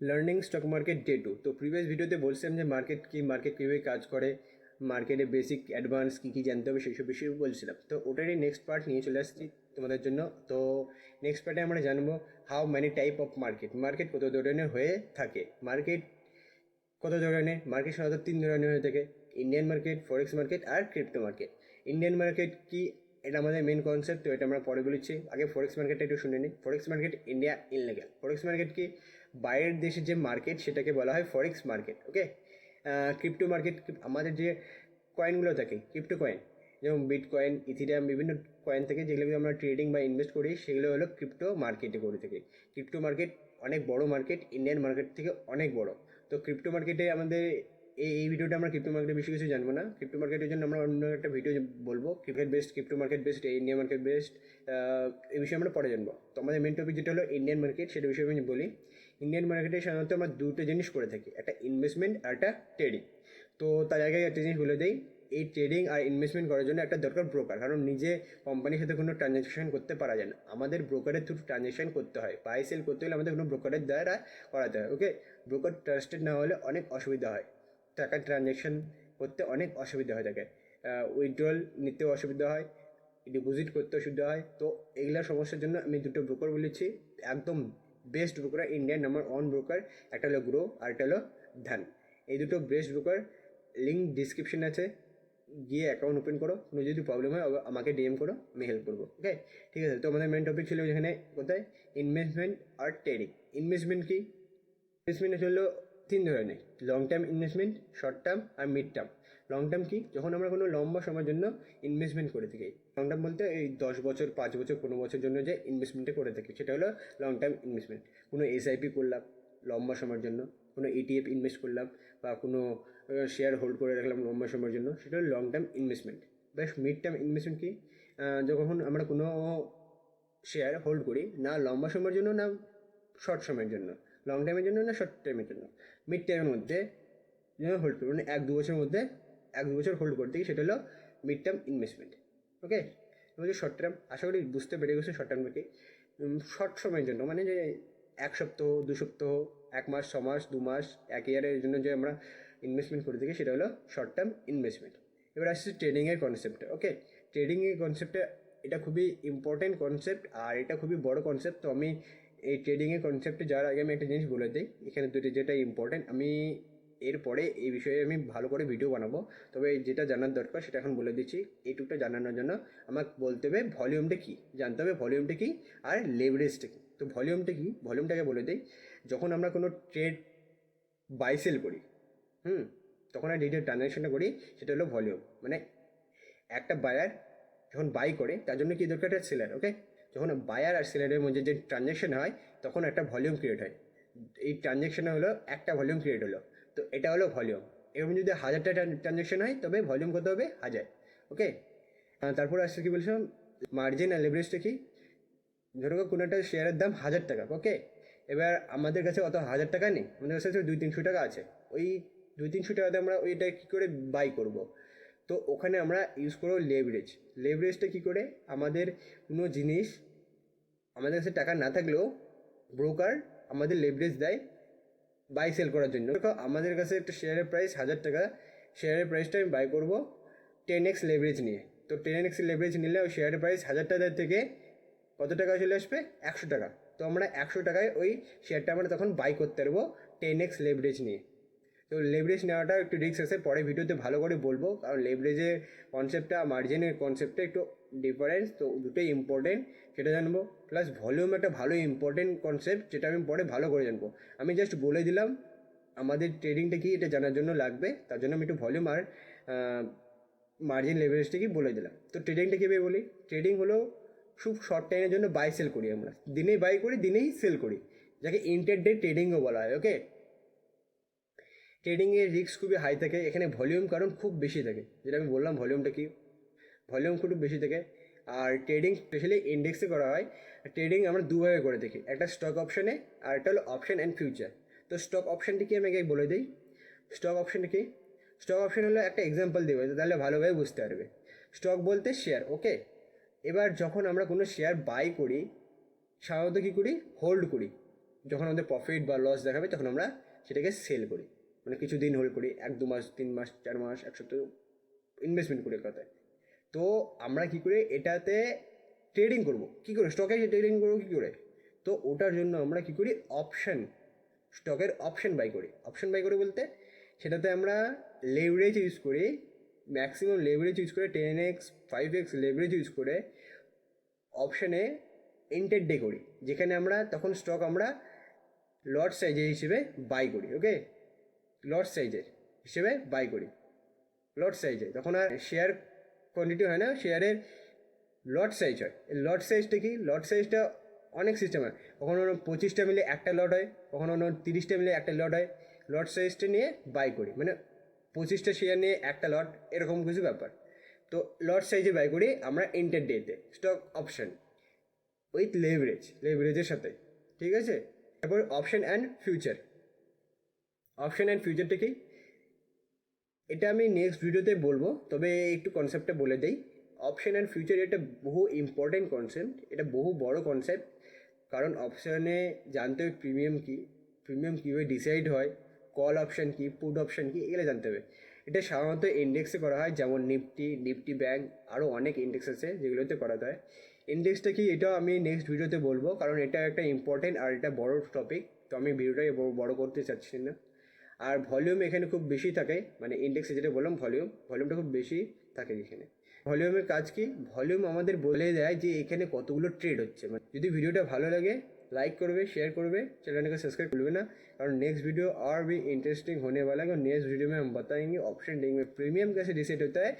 Learning stock market day 2। তো previous ভিডিওতে বলছিলাম যে মার্কেট কীভাবে কাজ করে, মার্কেটে বেসিক অ্যাডভান্স কী কী জানতে হবে সেই সব বিষয়ে বলছিলাম। তো ওটারই নেক্সট পার্ট নিয়ে চলে আসছি তোমাদের জন্য। তো নেক্সট পার্টে আমরা জানবো how many type of market কত ধরনের হয়ে থাকে। মার্কেট সাধারণত 3 ধরনের হয়ে থাকে: ইন্ডিয়ান মার্কেট, ফরেক্স মার্কেট আর ক্রিপ্টো মার্কেট। ইন্ডিয়ান মার্কেট কি, এটা আমাদের মেন কনসেপ্ট, তো এটা আমরা পরে বলেছি। আগে ফরেক্স মার্কেটটা একটু শুনে নিই। ফরেক্স মার্কেট ইন্ডিয়া ইনলিগ্যাল। ফরেক্স মার্কেট কি, বাইরের দেশের যে মার্কেট সেটাকে বলা হয় ফরেক্স মার্কেট। ওকে। ক্রিপ্টো মার্কেট আমাদের যে কয়েনগুলো থাকে, ক্রিপ্টো কয়েন, যেমন বিটকয়েন, ইথিরিয়াম, বিভিন্ন কয়েন থেকে যেগুলো আমরা ট্রেডিং বা ইনভেস্ট করি সেগুলো হলো ক্রিপ্টো মার্কেটে করে থাকে। ক্রিপ্টো মার্কেট অনেক বড় মার্কেট, ইন্ডিয়ান মার্কেট থেকে অনেক বড়। তো ক্রিপ্টো মার্কেটে আমাদের এই ভিডিওটা আমরা ক্রিপ্টো মার্কেটে বেশি কিছু জানবো না। ক্রিপ্টো মার্কেটের জন্য আমরা অন্য একটা ভিডিও বলবো, crypto market based, Indian market based, এই বিষয়ে আমরা পরে জানবো। তো আমাদের মেন টপিক যেটা হলো ইন্ডিয়ান মার্কেট, সেটা বিষয়ে আমি বলি। ইন্ডিয়ান মার্কেটে সাধারণত আমরা দুটো জিনিস করে থাকি, একটা ইনভেস্টমেন্ট আর একটা ট্রেডিং। তো তার আগে একটা জিনিস বলে দিই, এই ট্রেডিং আর ইনভেস্টমেন্ট করার জন্য একটা দরকার ব্রোকার, কারণ নিজে কোম্পানির সাথে কোনো ট্রানজ্যাকশন করতে পারা যায় না, আমাদের ব্রোকারের থ্রু ট্রানজ্যাকশন করতে হয়। বাই সেল করতে হলে আমাদের কোনো ব্রোকারের দ্বারা করাতে হয়। ওকে। ব্রোকার ট্রাস্টেড না হলে অনেক অসুবিধা হয়, টাকার ট্রানজ্যাকশন করতে অনেক অসুবিধা হয়ে থাকে, উইথড্রল নিতেও অসুবিধা হয়, ডিপোজিট করতে অসুবিধা হয়। তো এইগুলোর সমস্যার জন্য আমি দুটো ব্রোকার বলেছি, একদম best broker, Indian number 1 broker, একটা হলো গ্রো আর একটা হলো ধান। এই দুটো বেস্ট ব্রোকার, লিঙ্ক ডিসক্রিপশন আছে, গিয়ে অ্যাকাউন্ট ওপেন করো। কোনো যদি প্রবলেম হয় আমাকে ডিএম করো, আমি হেল্প করবো। ওকে, ঠিক আছে। তো আমাদের মেন টপিক ছিল যেখানে কোথায়, ইনভেস্টমেন্ট আর ট্রেডিং। ইনভেস্টমেন্ট কি, ইনভেস্টমেন্ট হলো 3 ধরনের: long term investment, short term আর মিড টার্ম। লং টার্ম কি, যখন আমরা কোনো লম্বা সময়ের জন্য ইনভেস্টমেন্ট করে থাকি। লং টার্ম বলতে এই 10 বছর, 5 বছর, 15 বছর জন্য যে ইনভেস্টমেন্টটা করে থাকি সেটা হলো লং টার্ম ইনভেস্টমেন্ট। কোনো এসআইপি করলাম লম্বা সময়ের জন্য, কোনো ইটিএফ ইনভেস্ট করলাম, বা কোনো শেয়ার হোল্ড করে রাখলাম লম্বা সময়ের জন্য, সেটা হলো লং টার্ম ইনভেস্টমেন্ট। বেশ, মিড টার্ম ইনভেস্টমেন্ট কি, যখন আমরা কোনো শেয়ার হোল্ড করি না লম্বা সময়ের জন্য না শর্ট সময়ের জন্য, লং টাইমের জন্য না শর্ট টাইমের জন্য, মিড টাইমের মধ্যে হোল্ড করি, মানে 1-2 বছরের মধ্যে 1-2 বছর হোল্ড করতে, সেটা হলো মিড টার্ম ইনভেস্টমেন্ট। ওকে। এবার যে শর্ট টার্ম, আশা করি বুঝতে পেরে গেছো শর্ট টার্মকে। শর্ট সময়ের জন্য মানে যে 1 সপ্তাহ, 2 সপ্তাহ, 1 মাস, 6 মাস, 2 মাস, 1 ইয়ারের জন্য যে আমরা ইনভেস্টমেন্ট করে থাকি সেটা হলো শর্ট টার্ম ইনভেস্টমেন্ট। এবার আসছে ট্রেডিংয়ের কনসেপ্টে। ওকে, ট্রেডিংয়ের কনসেপ্টে এটা খুবই ইম্পর্টেন্ট কনসেপ্ট আর এটা খুবই বড় কনসেপ্ট। তো আমি এই ট্রেডিংয়ের কনসেপ্টে যাওয়ার আগে আমি একটা জিনিস বলে দিই, এখানে দুটো যেটা ইম্পর্টেন্ট, আমি এরপরে এই বিষয়ে আমি ভালো করে ভিডিও বানাবো, তবে যেটা জানার দরকার সেটা এখন বলে দিচ্ছি। এইটুকুটা জানানোর জন্য আমাকে বলতে হবে ভলিউমটা কী, জানতে হবে ভলিউমটা কী আর লেভারেজটা কী। তো ভলিউমটা কী, ভলিউমটাকে বলে দিই, যখন আমরা কোনো ট্রেড বাই সেল করি, তখন আর যেটা ট্রানজ্যাকশনটা করি সেটা হলো ভলিউম। মানে একটা বায়ার যখন বাই করে তার জন্য কী দরকার, একটা সেলার। ওকে, যখন বায়ার আর সেলারের মধ্যে যে ট্রানজ্যাকশন হয় তখন একটা ভলিউম ক্রিয়েট হয়। এই ট্রানজ্যাকশনে হলো একটা ভলিউম ক্রিয়েট হলো, তো এটা হলো ভলিউম। এরকম যদি 1000টা ট্রানজ্যাকশন হয় তবে ভলিউম কত হবে, 1000। ওকে। তারপরে আসছে কি বলছিলাম, মার্জিন আর লেভারেজটা কি, ধরো কোনো একটা শেয়ারের দাম 1000 টাকা। ওকে, এবার আমাদের কাছে অত 1000 টাকা নেই, আমাদের কাছে 200-300 টাকা আছে। ওই 200-300 টাকাতে আমরা ওইটা কী করে বাই করব, তো ওখানে আমরা ইউজ করবো লেভারেজ। লেভারেজটা কী করে, আমাদের কোনো জিনিস আমাদের কাছে টাকা না থাকলেও ব্রোকার আমাদের লেভারেজ দেয় বাই সেল করার জন্য। দেখো আমাদের কাছে একটা শেয়ারের প্রাইস 1000 টাকা, শেয়ারের প্রাইসটা আমি বাই করবো 10x লেভারেজ নিয়ে। তো 10x লেভারেজ নিলে ওই শেয়ারের প্রাইস 1000 টাকা থেকে কত টাকা চলে আসবে, 100 টাকা। তো আমরা 100 টাকায় ওই শেয়ারটা আমরা তখন বাই করতে পারবো 10x লেভারেজ নিয়ে। তো লেভারেজ নেওয়াটা একটু রিস্ক আছে, পরে ভিডিওতে ভালো করে বলবো, কারণ লেভারেজের কনসেপ্টটা মার্জিনের কনসেপ্টটা একটু ডিফারেন্স, তো দুটোই ইম্পর্টেন্ট, সেটা জানবো। প্লাস ভলিউম একটা ভালো ইম্পর্টেন্ট কনসেপ্ট, যেটা আমি পরে ভালো করে জানবো। আমি জাস্ট বলে দিলাম আমাদের ট্রেডিংটা কি এটা জানার জন্য লাগবে, তার জন্য আমি একটু ভলিউম আর মার্জিন লেভারেজটা কি বলে দিলাম। তো ট্রেডিংটা কীভাবে বলি, ট্রেডিং হলো খুব শর্ট টাইমের জন্য বাই সেল করি, আমরা দিনেই বাই করি দিনেই সেল করি, যাকে ইন্টারডে ট্রেডিংও বলা হয়। ওকে, ট্রেডিংয়ের রিস্ক খুবই হাই থাকে এখানে, ভলিউম কারণ খুব বেশি থাকে, যেটা আমি বললাম ভলিউমটা কি, ভলিউম খুব বেশি থাকে। আর ট্রেডিং স্পেশালি ইন্ডেক্সে করা হয়। ট্রেডিং আমরা দুভাবে করে দেখি, একটা স্টক অপশানে আর একটা হলো অপশান অ্যান্ড ফিউচার। তো স্টক অপশানটি কি আমি আগে বলে দিই, স্টক অপশানটা কি, স্টক অপশান হলো একটা এক্সাম্পল দেবে তাহলে ভালোভাবে বুঝতে পারবে। স্টক বলতে শেয়ার। ওকে, এবার যখন আমরা কোনো শেয়ার বাই করি সাধারণত কী করি, হোল্ড করি। যখন আমাদের প্রফিট বা লস দেখাবে তখন আমরা সেটাকে সেল করি, মানে কিছু দিন হোল্ড করি, 1-2 মাস, 3 মাস, 4 মাস, 1 সপ্তাহ ইনভেস্টমেন্ট করে কথায়। তো আমরা কী করে এটাতে ট্রেডিং করব, কী করে স্টকে ট্রেডিং করবো কী করে? তো ওটার জন্য আমরা কী করি, স্টকের অপশন বাই করি। অপশন বাই করি বলতে সেটাতে আমরা লেভারেজ ইউজ করি, ম্যাক্সিমাম লেভারেজ ইউজ করে 10x 5x লেভারেজ ইউজ করে অপশানে ইন্টারডে করি, যেখানে আমরা তখন স্টক আমরা লট সাইজের হিসেবে বাই করি। ওকে, লট সাইজের হিসেবে বাই করি, লট সাইজে তখন আর শেয়ার কোয়ান্টিটি হয় না, শেয়ারের লট সাইজ হয়। লট সাইজটা কি, লট সাইজটা অনেক সিস্টেম হয়, কখনো 25টা মিলে একটা লট হয়, কখনো 30টা মিলে একটা লট হয়। লট সাইজটা নিয়ে বাই করি, মানে 25টা শেয়ার নিয়ে একটা লট, এরকম কিছু ব্যাপার। তো লট সাইজে বাই করি আমরা ইন্টারডেতে স্টক অপশন উইথ লেভারেজের সাথে, ঠিক আছে। তারপর option and future. Option and ফিউচারটা কি, এটা আমি নেক্সট ভিডিওতে বলবো, তবে একটু কনসেপ্টটা বলে দেই। অপশন অ্যান্ড ফিউচার এটা বহু ইম্পর্টেন্ট কনসেপ্ট, এটা বহু বড় কনসেপ্ট, কারণ অপশানে জানতে হবে প্রিমিয়াম কীভাবে ডিসাইড হয়, কল অপশান কী, পুট অপশান কী, এগুলো জানতে হবে। এটা সাধারণত ইন্ডেক্সে করা হয়, যেমন নিফটি ব্যাংক, আরও অনেক ইন্ডেক্স আছে যেগুলোতে করাতে হয়। ইন্ডেক্সটা কি এটাও আমি নেক্সট ভিডিওতে বলবো, কারণ এটা একটা ইম্পর্টেন্ট আর এটা বড় টপিক, তো আমি ভিডিওটাই বড় করতে চাচ্ছি না। আর ভলিউম এখানে খুব বেশি থাকে, মানে ইন্ডেক্সে যেটা বললাম ভলিউমটা খুব বেশি থাকে এখানে। ভলিউমের কাজ কি, ভলিউম আমাদের বলে দেয় যে এখানে কতগুলো ট্রেড হচ্ছে। মানে যদি ভিডিওটা ভালো লাগে लाइक করবে, शेयर করবে, चैनल को सब्सक्राइब करবে ना, और नेक्स्ट वीडियो और भी इंटरेस्टिंग होने वाला है। और नेक्स्ट वीडियो में हम बताएंगे ऑप्शन डीलिंग में प्रीमियम कैसे डिसाइड होता है।